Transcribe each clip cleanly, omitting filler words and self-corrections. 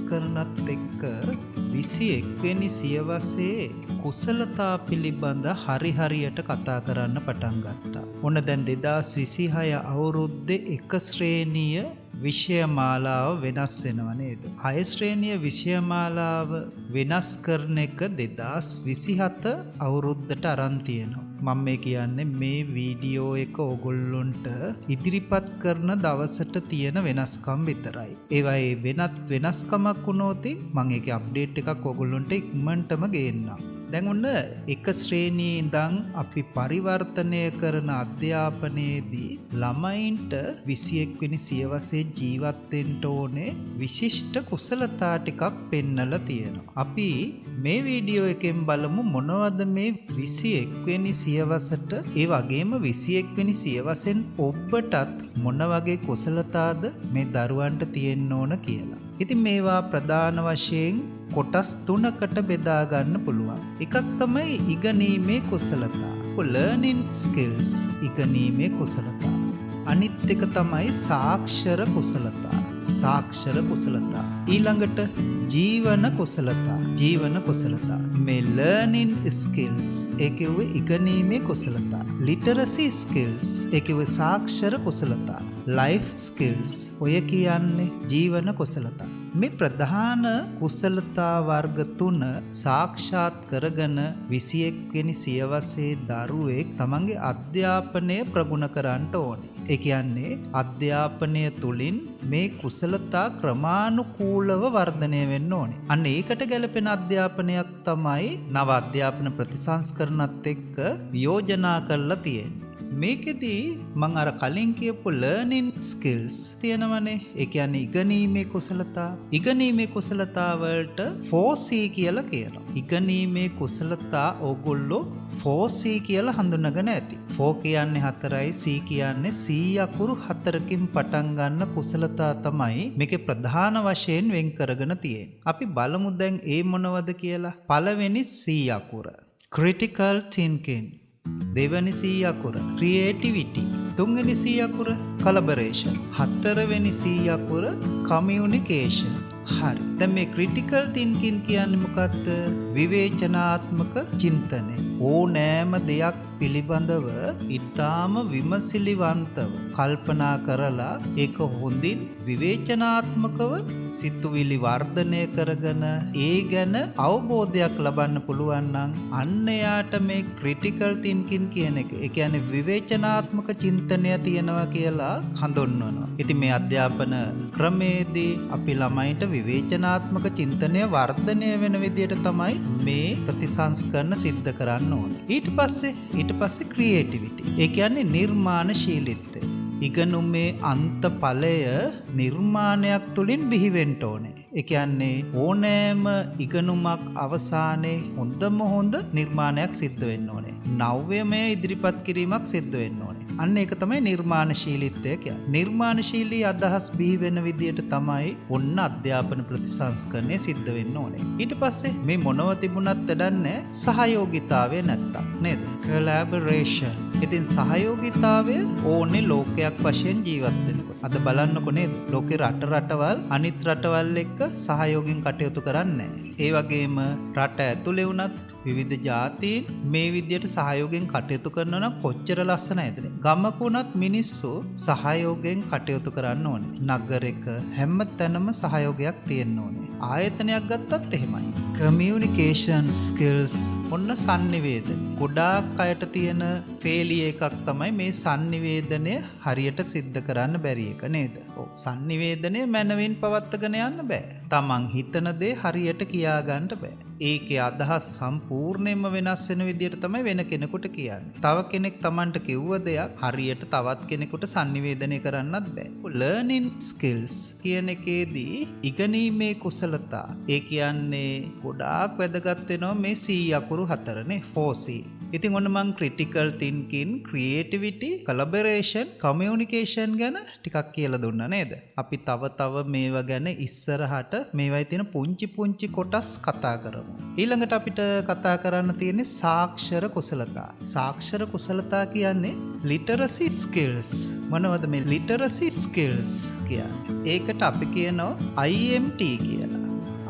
ප්‍රතිසංස්කරණත් එක්ක 21 වෙනි සියවසේ කුසලතා පිළිබඳ හරියට කතා කරන්න පටන් ගත්තා. ඔන්න දැන් 2026 අවුරුද්දේ එක ශ්‍රේණිය විෂයමාලාව වෙනස් වෙනව නේද? 6 ශ්‍රේණිය විෂයමාලාව වෙනස් කරන එක 2027 අවුරුද්දට අරන් තියෙනවා. මම මේ කියන්නේ මේ වීඩියෝ එක ඕගොල්ලොන්ට ඉදිරිපත් කරන දවසට තියෙන වෙනස්කම් විතරයි. ඒවයි වෙනස්කමක් වුණොත් මම ඒකේ අප්ඩේට් එකක් ඕගොල්ලොන්ට ඉක්මනටම ගේන්නම්. දැන් ඔන්න එක ශ්‍රේණියේ ඉඳන් අපි පරිවර්තනය කරන අධ්‍යාපනයේදී ළමයින්ට 21 වෙනි සියවසේ ජීවත් වෙන්න ඕනේ විශිෂ්ට කුසලතා ටිකක් පෙන්නලා තියෙනවා. අපි මේ වීඩියෝ එකෙන් බලමු මොනවද මේ 21 වෙනි සියවසට ඒ වගේම 21 වෙනි සියවසෙන් ඔබටත් මොන වගේ කුසලතාද මේ දරුවන්ට තියෙන්න ඕන කියලා. ඉතින් මේවා ප්‍රධාන වශයෙන් කොටස් 3කට බෙදා ගන්න පුළුවන්. එකක් තමයි ඉගෙනීමේ කුසලතා. learning skills ඉගෙනීමේ කුසලතා. අනිත් එක තමයි සාක්ෂර කුසලතා. සාක්ෂර කුසලතා. ඊළඟට ජීවන කුසලතා. මේ learning skills ඒකෙවේ ඉගෙනීමේ කුසලතා. literacy skills ඒකෙවේ සාක්ෂර කුසලතා. life skills ඔය කියන්නේ ජීවන කුසලතා. මේ ප්‍රධාන කුසලතා වර්ග 3 සාක්ෂාත් කරගෙන 21 වෙනි සියවසේ දරුවෙක් තමන්ගේ අධ්‍යාපනය ප්‍රගුණ කරන්න ඕනේ. ඒ කියන්නේ අධ්‍යාපනය තුලින් මේ කුසලතා ක්‍රමානුකූලව වර්ධනය වෙන්න ඕනේ. අන්න ඒකට ගැලපෙන අධ්‍යාපනයක් තමයි නව අධ්‍යාපන ප්‍රතිසංස්කරණත් එක්ක යෝජනා කරලා තියෙන්නේ. මේකෙදී මම අර කලින් කියපු learning skills තියෙනවනේ. ඒ කියන්නේ ඉගෙනීමේ කුසලතා. ඉගෙනීමේ කුසලතා වලට 4C කියලා කියනවා. ඉගෙනීමේ කුසලතා ඕගොල්ලෝ 4C කියලා හඳුනගෙන ඇති. 4 කියන්නේ 4යි, C කියන්නේ C අකුරු 4කින් පටන් ගන්න කුසලතා තමයි මේකේ ප්‍රධාන වශයෙන් වෙන් කරගෙන තියෙන්නේ. අපි බලමු දැන් ඒ මොනවද කියලා. පළවෙනි C අකුර critical thinking. දෙවැනි C අකුර creativity. තුන්වෙනි C අකුර collaboration. හතරවෙනි C අකුර communication. හරි. දැන් මේ critical thinking කියන්නේ මොකක්ද? විවේචනාත්මක චින්තනය. ඕනෑම දෙයක් පිළිබඳව ඊටාම විමසිලිවන්තව කල්පනා කරලා ඒක හොඳින් විවේචනාත්මකව සිතුවිලි වර්ධනය කරගෙන ඒ ගැන අවබෝධයක් ලබන්න පුළුවන් නම් අන්න යාට මේ critical thinking කියන එක. ඒ කියන්නේ විවේචනාත්මක චින්තනය තියෙනවා කියලා හඳුන්වනවා. ඉතින් මේ අධ්‍යාපන ක්‍රමයේදී අපි ළමයින්ට විවේචනාත්මක චින්තනය වර්ධනය වෙන විදිහට තමයි මේ ප්‍රතිසංස්කරණ සිද්ධ කරන්න ඕනේ. ඊට පස්සේ ක්‍රියේටිවිටි. ඒ කියන්නේ නිර්මාණශීලීත්වය. ඉගෙනුමේ අන්තඵලය නිර්මාණයක් තුලින් බිහි වෙන්න ඕනේ. ඒ කියන්නේ ඕනෑම ඉගෙනුමක් අවසානයේ හොඳ නිර්මාණයක් සිද්ධ වෙන්න ඕනේ. නව්‍යමය ඉදිරිපත් කිරීමක් සිද්ධ වෙන්න ඕනේ. අන්න ඒක තමයි නිර්මාණශීලීත්වය කියන්නේ. නිර්මාණශීලී අදහස් බිහි වෙන විදියට තමයි ඔන්න අධ්‍යාපන ප්‍රතිසංස්කරණය සිද්ධ වෙන්න ඕනේ. ඊට පස්සේ මේ මොනව තිබුණත් වැඩන්නේ සහයෝගීතාවය නැත්තම් නේද? collaboration. ඉතින් සහයෝගීතාවය ඕනේ ලෝකයක් වශයෙන් ජීවත් වෙනකොට. අද බලන්නකො නේද? ලෝකේ රටවල් අනිත් රටවල් එක්ක සහයෝගයෙන් කටයුතු කරන්නේ නැහැ. ඒ වගේම රට ඇතුලේ වුණත් විවිධ ජාතීන් මේ විදියට සහයෝගයෙන් කටයුතු කරනවා නම් කොච්චර ලස්සනයිද? ගමක වුණත් මිනිස්සු සහයෝගයෙන් කටයුතු කරන්න ඕනේ. නගරයක හැම තැනම සහයෝගයක් තියෙන්න ඕනේ. ආයතනයක් ගත්තත් එහෙමයි. communication skills ඔන්න sannivedana. ගොඩාක් අයට තියෙන ෆේලිය එකක් තමයි මේ sannivedana හරියට සිද්ධ කරන්න බැරි එක නේද? ඔව් sannivedana මනවින් පවත්වාගෙන යන්න බෑ. තමන් හිතන දේ හරියට කියා ගන්න බෑ. ඒකේ අදහස් සම්පූර්ණයෙන්ම වෙනස් වෙන විදිහට තමයි වෙන කෙනෙකුට කියන්නේ. තව කෙනෙක් Tamanට කිව්ව දෙයක් හරියට තවත් කෙනෙකුට sannivedanaya කරන්නත් බෑ. learning skills කියන එකේදී ඉගෙනීමේ කුසලතා. ඒ කියන්නේ ගොඩාක් වැදගත් වෙනවා මේ C අකුරු 4නේ 4C. ඉතින් ඔන්න මං critical thinking, creativity, collaboration, communication ගැන ටිකක් කියලා දුන්නා නේද? අපි තව මේවා ගැන ඉස්සරහට මේවයි තියෙන පුංචි කොටස් කතා කරමු. ඊළඟට අපිට කතා කරන්න තියෙන්නේ සාක්ෂර කුසලතා. සාක්ෂර කුසලතා කියන්නේ literacy skills. මොනවද මේ literacy skills කියන්නේ? ඒකට අපි කියනවා IMT කියලා.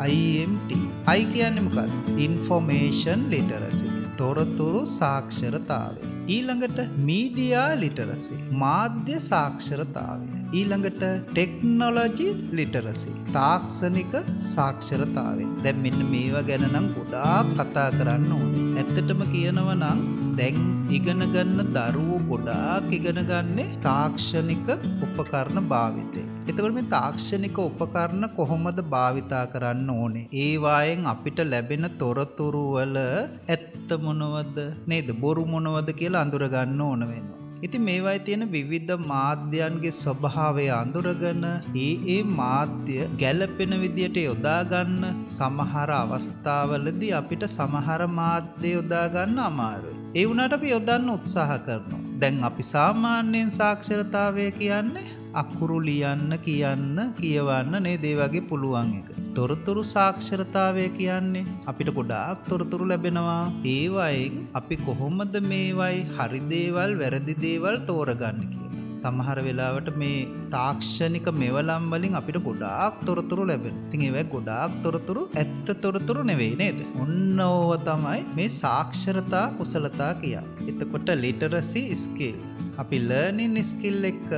IMT. I කියන්නේ මොකක්ද? Information literacy. තොරතුරු සාක්ෂරතාවය. ඊළඟට මීඩියා ලිටරසි මාධ්‍ය සාක්ෂරතාවය. ඊළඟට ටෙක්නොලොජි ලිටරසි තාක්ෂණික සාක්ෂරතාවය. දැන් මෙන්න මේවා ගැන නම් ගොඩාක් කතා කරන්න ඕනේ. ඇත්තටම කියනවා නම් දැන් ඉගෙන ගන්න දරුවෝ ගොඩාක් ඉගෙන ගන්නේ තාක්ෂණික උපකරණ භාවිතය. එතකොට මේ තාක්ෂණික උපකරණ කොහොමද භාවිතා කරන්න ඕනේ? ඒ වායෙන් අපිට ලැබෙන තොරතුරු වල ඇත්ත මොනවද නේද? බොරු මොනවද කියලා අඳුර ගන්න ඕන වෙනවා. ඉතින් මේවායේ තියෙන විවිධ මාධ්‍යයන්ගේ ස්වභාවය අඳුරගෙන ඒ මාධ්‍ය ගැළපෙන විදියට යොදා ගන්න සමහර අවස්ථාවලදී අපිට සමහර මාධ්‍ය යොදා ගන්න අමාරුයි. ඒ වුණාට අපි යොදන්න උත්සාහ කරනවා. දැන් අපි සාමාන්‍යයෙන් සාක්ෂරතාවය කියන්නේ අකුරු ලියන්න කියන්න කියවන්න නේද? ඒ වගේ පුළුවන් එක. තොරතුරු සාක්ෂරතාවය කියන්නේ අපිට ගොඩාක් තොරතුරු ලැබෙනවා. ඒ වයින් අපි කොහොමද මේවයි හරි දේවල් වැරදි දේවල් තෝරගන්නේ කියලා. සමහර වෙලාවට මේ තාක්ෂණික මෙවලම් වලින් අපිට ගොඩාක් තොරතුරු ලැබෙනවා. ඉතින් ඒවයි ගොඩාක් තොරතුරු ඇත්ත තොරතුරු නෙවෙයි නේද? ඔන්න ඕව තමයි මේ සාක්ෂරතා කුසලතා කියන්නේ. එතකොට ලිටරසි ස්කිල් අපි ලර්නින් ස්කිල් එක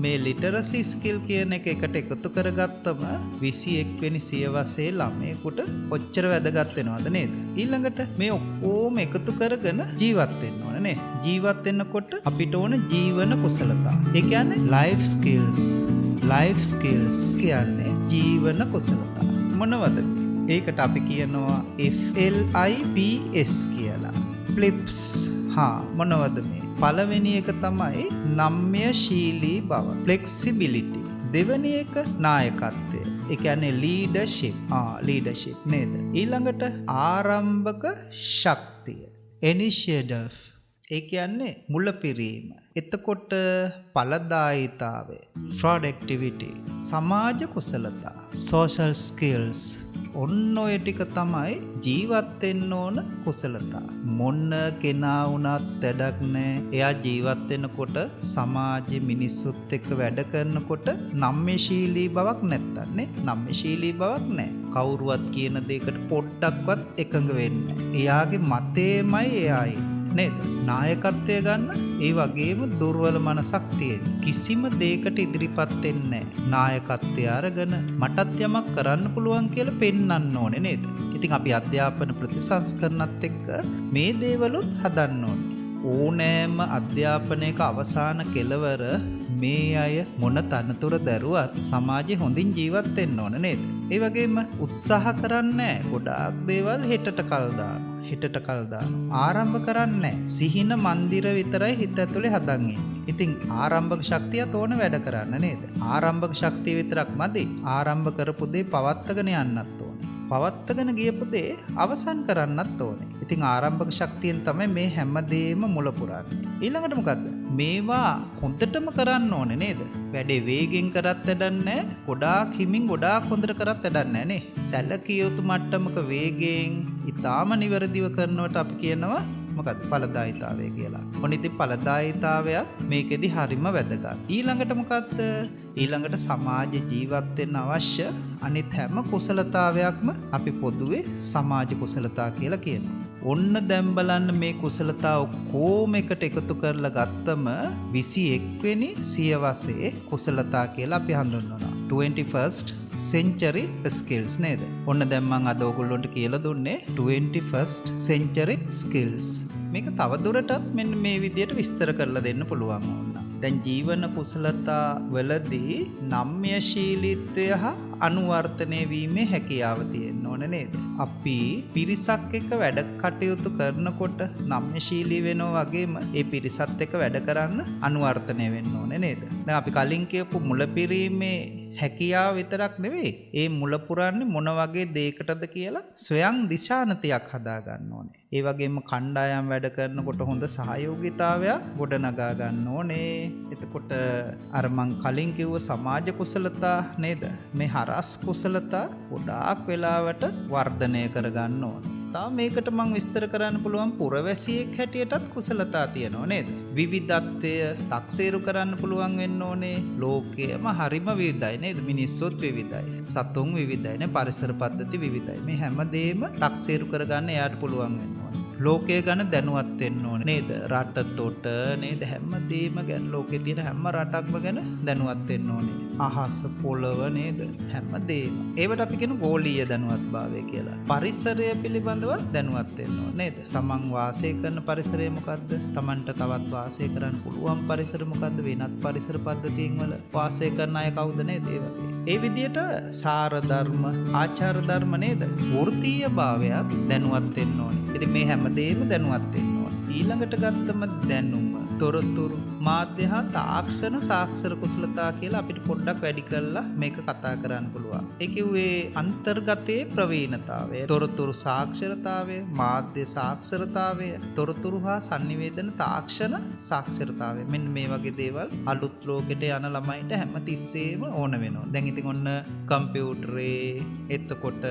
මේ ලිටරසි ස්කිල් කියන එක එකට එකතු කරගත්තම 21 වෙනි සියවසේ ළමයෙකුට කොච්චර වැදගත් වෙනවද නේද? ඊළඟට මේ ඔක්කොම එකතු කරගෙන ජීවත් වෙන්න ඕන නේ. ජීවත් වෙනකොට අපිට ඕන ජීවන කුසලතා. ඒ කියන්නේ ලයිෆ් ස්කිල්ස්. ලයිෆ් ස්කිල්ස් කියන්නේ ජීවන කුසලතා. මොනවද? ඒකට අපි කියනවා FLIPS කියලා. ෆ්ලිප්ස්. මොනවද මේ? පළවෙනි එක තමයි නම්‍යශීලී බව ෆ්ලෙක්සිබිලිටි. දෙවෙනි එක නායකත්වය. ඒ කියන්නේ ලීඩර්ෂිප් නේද? ඊළඟට ආරම්භක ශක්තිය ඉනිෂියේටිව්. ඒ කියන්නේ මුලපිරීම. එතකොට ඵලදායීතාවය ප්‍රොඩක්ටිවිටි. සමාජ කුසලතා සෝෂල් ස්කිල්ස්. ඔන්න ඔය ටික තමයි ජීවත් වෙන්න ඕන කුසලතා. මොන කෙනා වුණත් වැඩක් නැහැ. එයා ජීවත් වෙනකොට සමාජයේ මිනිස්සුත් එක්ක වැඩ කරනකොට නම්‍යශීලී බවක් නැත්තම් නේ. නම්‍යශීලී බවක් නැහැ. කවුරුවත් කියන දෙයකට පොඩ්ඩක්වත් එකඟ වෙන්නේ නැහැ. එයාගේ මතේමයි එයායි නේද? නායකත්වය ගන්න ඒ වගේම දුර්වල මනසක් තියෙන. කිසිම දෙයකට ඉදිරිපත් වෙන්නේ නැහැ. නායකත්වය අරගෙන මටත් යමක් කරන්න පුළුවන් කියලා පෙන්වන්න ඕනේ නේද? ඉතින් අපි අධ්‍යාපන ප්‍රතිසංස්කරණත් එක්ක මේ දේවලුත් හදන්න ඕනේ. ඕනෑම අධ්‍යාපනයක අවසාන කෙලවර මේ අය මොන තනතුර දරුවත් සමාජෙ හොඳින් ජීවත් වෙන්න ඕන නේද? ඒ වගේම උත්සාහ කරන්නේ ගොඩාක් දේවල් හෙටට කල් දාන. ආරම්භ කරන්නේ සිහින මන්දිර විතරයි හිත ඇතුලේ හදන් ඉන්නේ. ඉතින් ආරම්භක ශක්තියත් ඕන වැඩ කරන්න නේද? ආරම්භක ශක්තිය විතරක් මදි. ආරම්භ කරපු දේ පවත්වාගෙන යන්නත් ඕනේ. පවත්වාගෙන ගියපු දේ අවසන් කරන්නත් ඕනේ. ඉතින් ආරම්භක ශක්තියෙන් තමයි මේ හැමදේම මුල පුරන්නේ. ඊළඟට මොකද්ද? මේවා හොඳටම කරන්න ඕනේ නේද? වැඩේ වේගෙන් කරත් වැඩක් නැහැ. ගොඩාක් හිමින් ගොඩාක් හොඳට කරත් වැඩක් නැහැ නේ. සැලකිය යුතු මට්ටමක වේගෙන් ඊටාම නිවැරදිව කරනවට අපි කියනවා මොකද්ද? ඵලදායීතාවය කියලා. මොන ඉතින් ඵලදායීතාවයත් මේකෙදි හරිම වැදගත්. ඊළඟට මොකද්ද? ඊළඟට සමාජ ජීවත් වෙන්න අවශ්‍ය අනිත් හැම කුසලතාවයක්ම අපි පොදුවේ සමාජ කුසලතා කියලා කියනවා. ඔන්න දැන් බලන්න මේ කුසලතා ඔක්කොම එකට එකතු කරලා ගත්තම 21 වෙනි සියවසේ කුසලතා කියලා අපි හඳුන්වනවා. 21st century skills නේද? ඔන්න දැන් මම අද ඔයගොල්ලන්ට කියලා දුන්නේ 21st century skills. මේක තව දුරටත් මෙන්න මේ විදිහට විස්තර කරලා දෙන්න පුළුවන් වුණා. දැන් ජීවන කුසලතා වලදී නම්‍යශීලීත්වය හා අනුවර්තනය වීමේ හැකියාව තියෙන්න ඕන නේද? අපි පිරිසක් එක්ක වැඩ කටයුතු කරනකොට නම්‍යශීලී වෙනවා වගේම ඒ පිරිසත් එක්ක වැඩ කරන්න අනුවර්තනය වෙන්න ඕන නේද? දැන් අපි කලින් කියපු මුලපිරීමේ හැකියාව විතරක් නෙවෙයි ඒ මුල පුරන්නේ මොන වගේ දෙයකටද කියලා ස්වයං දිශානතියක් හදා ගන්න ඕනේ. ඒ වගේම කණ්ඩායම් වැඩ කරනකොට හොඳ සහයෝගීතාවයක් ගොඩනගා ගන්න ඕනේ. එතකොට අර මං කලින් කිව්ව සමාජ කුසලතා නේද? මේ හරස් කුසලතා ගොඩාක් වෙලාවට වර්ධනය කර ගන්න ඕනේ. තව මේකට මම විස්තර කරන්න පුළුවන් පුරවැසියෙක් හැටියටත් කුසලතා තියෙනවා නේද? විවිධත්වය තක්සේරු කරන්න පුළුවන් වෙන්න ඕනේ. ලෝකයම හරිම විවිධයි නේද? මිනිස්සුත් විවිධයි. සතුන් විවිධයි නේ. පරිසර පද්ධති විවිධයි. මේ හැමදේම තක්සේරු කරගන්න එයාට පුළුවන් වෙන්න ඕනේ. ලෝකය ගැන දැනුවත් වෙන්න ඕනේ නේද? රට තොට නේද? හැමදේම ගැන ලෝකේ තියෙන හැම රටක්ම ගැන දැනුවත් වෙන්න ඕනේ. අහස පොළව නේද? හැමදේම. ඒවට අපි කියන ගෝලීය දැනුවත්භාවය කියලා. පරිසරය පිළිබඳව දැනුවත් වෙන්න ඕනේ නේද? තමන් වාසය කරන පරිසරය මොකද්ද? තමන්ට තවත් වාසය කරන්න පුළුවන් පරිසර මොකද්ද? වෙනත් පරිසර පද්ධතීන් වල වාසය කරන අය කවුද නේද? ඒ වගේ. ඒ විදිහට සාර ධර්ම, ආචාර ධර්ම නේද? වෘත්තීය භාවයත් දැනුවත් වෙන්න ඕනේ. ඉතින් මේ හැමදේම දැනුවත් වෙන්න ඕනේ. ඊළඟට ගත්තම දැනුම, තොරතුරු, මාධ්‍ය හා තාක්ෂණ සාක්ෂර කුසලතා කියලා අපිට පොඩ්ඩක් වැඩි කරලා මේක කතා කරන්න පුළුවන්. ඒ කිව්වේ අන්තර්ගතයේ ප්‍රවීණතාවය, තොරතුරු සාක්ෂරතාවය, මාධ්‍ය සාක්ෂරතාවය, තොරතුරු හා sannivedana තාක්ෂණ සාක්ෂරතාවය. මෙන්න මේ වගේ දේවල් අලුත් ලෝකෙට යන ළමයින්ට හැමතිස්සෙම ඕන වෙනවා. දැන් ඉතින් ඔන්න කම්පියුටරේ එතකොට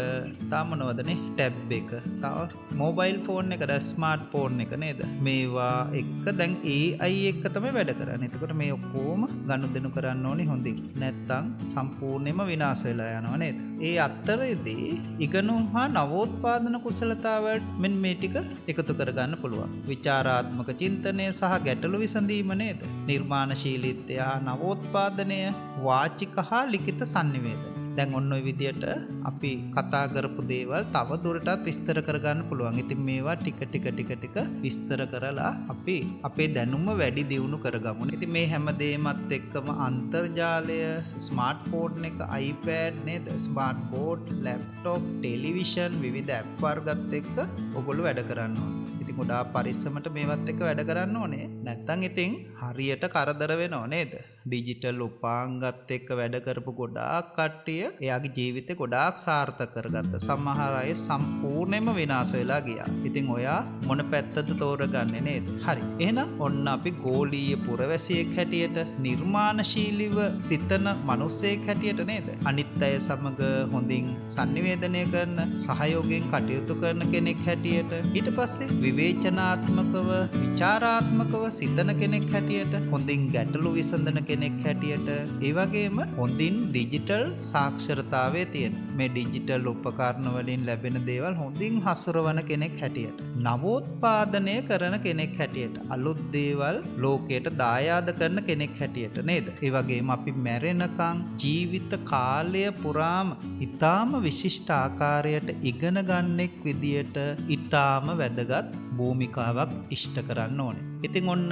තා මොනවදනේ ටැබ් එක, තව මොබයිල් ෆෝන් එක, ස්මාර්ට් ෆෝන් එක නේද? මේවා එක්ක දැන් AI එක්ක තමයි වැඩ කරන්නේ. එතකොට මේ ඔක්කොම ගනුදෙනු කරන්න ඕනේ හොඳින්. නැත්නම් සම්පූර්ණයෙන්ම විනාශ වෙලා යනවා නේද? ඒ අතරේදී ඉගෙනුම් හා නවෝත්පාදන කුසලතාවලට මෙන්න මේ ටික එකතු කරගන්න පුළුවන්. විචාරාත්මක චින්තනය සහ ගැටලු විසඳීම නේද? නිර්මාණශීලීත්වය හා නවෝත්පාදනය, වාචික හා ලිඛිත sannivedana. දැන් ඔන්න ඔය විදියට අපි කතා කරපු දේවල් තව දුරටත් විස්තර කරගන්න පුළුවන්. ඉතින් මේවා ටික විස්තර කරලා අපි අපේ දැනුම වැඩි දියුණු කරගමු. ඉතින් මේ හැම දෙයක්මත් එක්කම අන්තර්ජාලය, ස්මාර්ට් ෆෝන් එක, iPad නේද? ස්මාර්ට් බෝඩ්, ලැප්ටොප්, ටෙලිවිෂන්, විවිධ ඇප් වර්ගත් එක්ක ඔයගොල්ලෝ වැඩ කරන්න ඕනේ. ඉතින් ගොඩාක් පරිස්සමට මේවත් එක්ක වැඩ කරන්න ඕනේ. නැත්තම් ඉතින් හරියට කරදර වෙනව නේද? ඩිජිටල් උපාංගත් එක්ක වැඩ කරපු ගොඩාක් කට්ටිය එයාගේ ජීවිතේ ගොඩාක් සාර්ථක කරගත්තා. සමහර අය සම්පූර්ණයෙන්ම විනාශ වෙලා ගියා. ඉතින් ඔයා මොන පැත්තද තෝරගන්නේ නේද? හරි. එහෙනම් ඔන්න අපි ගෝලීය පුරවැසියෙක් හැටියට, නිර්මාණශීලීව සිතන මිනිසෙක් හැටියට නේද? අනිත් අය සමග හොඳින් sannivedanaya කරන, සහයෝගයෙන් කටයුතු කරන කෙනෙක් හැටියට, ඊට පස්සේ විවේචනාත්මකව, විචාරාත්මකව සිතන කෙනෙක් හැටියට, හොඳින් ගැටලු විසඳන කෙනෙක් හැටියට, ඒ වගේම හොඳින් ඩිජිටල් සාක්ෂරතාවයේ තියෙන මේ ඩිජිටල් උපකරණ වලින් ලැබෙන දේවල් හොඳින් හසුරවන කෙනෙක් හැටියට, නවෝත්පාදනය කරන කෙනෙක් හැටියට, අලුත් දේවල් ලෝකයට දායාද කරන කෙනෙක් හැටියට නේද? ඒ වගේම අපි මැරෙනකන් ජීවිත කාලය පුරාම ඊටාම විශිෂ්ට ආකාරයට ඉගෙන ගන්නෙක් විදියට ඊටාම වැදගත් භූමිකාවක් ඉෂ්ට කරන්න ඕනේ. ඉතින් ඔන්න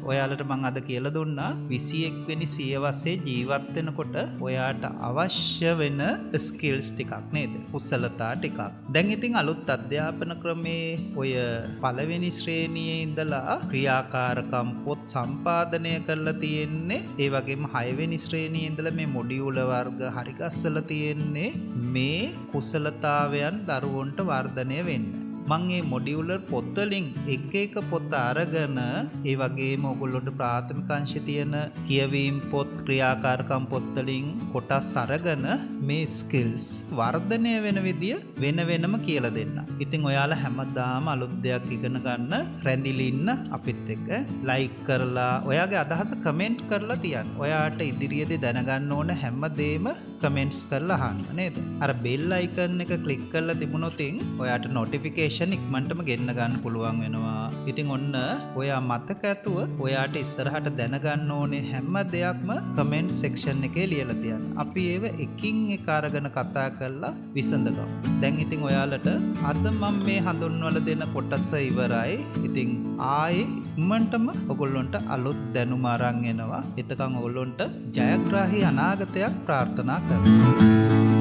ඔයාලට මම අද කියලා දුන්නා 21 වෙනි සියවසේ ජීවත් වෙනකොට ඔයාට අවශ්‍ය වෙන ස්කිල්ස් ටිකක් නේද? කුසලතා ටිකක්. දැන් ඉතින් අලුත් අධ්‍යාපන ක්‍රමේ ඔය පළවෙනි ශ්‍රේණියේ ඉඳලා ක්‍රියාකාරකම් පොත් සම්පාදනය කරලා තියෙන්නේ. ඒ වගේම 6 වෙනි ශ්‍රේණියේ ඉඳලා මේ මොඩියුල වර්ග හරි ගස්සලා තියෙන්නේ මේ කුසලතාවයන් දරුවන්ට වර්ධනය වෙන්න. මං මේ මොඩියුලර් පොත් වලින් එක පොත් අරගෙන ඒ වගේම ඔයගොල්ලොන්ට ප්‍රාථමික අංශයේ තියෙන කියවීම් පොත්, ක්‍රියාකාරකම් පොත් වලින් කොටස් අරගෙන මේ ස්කිල්ස් වර්ධනය වෙන විදිය වෙන වෙනම කියලා දෙන්න. ඉතින් ඔයාලා හැමදාම අලුත් දෙයක් ඉගෙන ගන්න රැඳිලා ඉන්න අපිත් එක්ක ලයික් කරලා ඔයාගේ අදහස කමෙන්ට් කරලා තියන්න. ඔයාට ඉදිරියේදී දැනගන්න ඕන හැමදේම කමෙන්ට්ස් කරලා අහන්න නේද? අර බෙල් අයිකන් එක ක්ලික් කරලා තිබුණොත් ඔයාට නොටිෆිකේෂන් ඉක්මනටම ගෙන්න ගන්න පුළුවන් වෙනවා. ඉතින් ඔන්න ඔයා මතක ඇතුව ඔයාට ඉස්සරහට දැනගන්න ඕනේ හැම දෙයක්ම කමෙන්ට් සෙක්ෂන් එකේ ලියලා තියන්න. අපි ඒව එකින් එක අරගෙන කතා කරලා විසඳගමු. දැන් ඉතින් ඔයාලට අද මම මේ හඳුන්වලා දෙන කොටස ඉවරයි. ඉතින් ආයේ ඉක්මනටම ඔයගොල්ලන්ට අලුත් දැනුම අරන් එනවා. එතකන් ඔයගොල්ලන්ට ජයග්‍රාහී අනාගතයක් ප්‍රාර්ථනා කරනවා.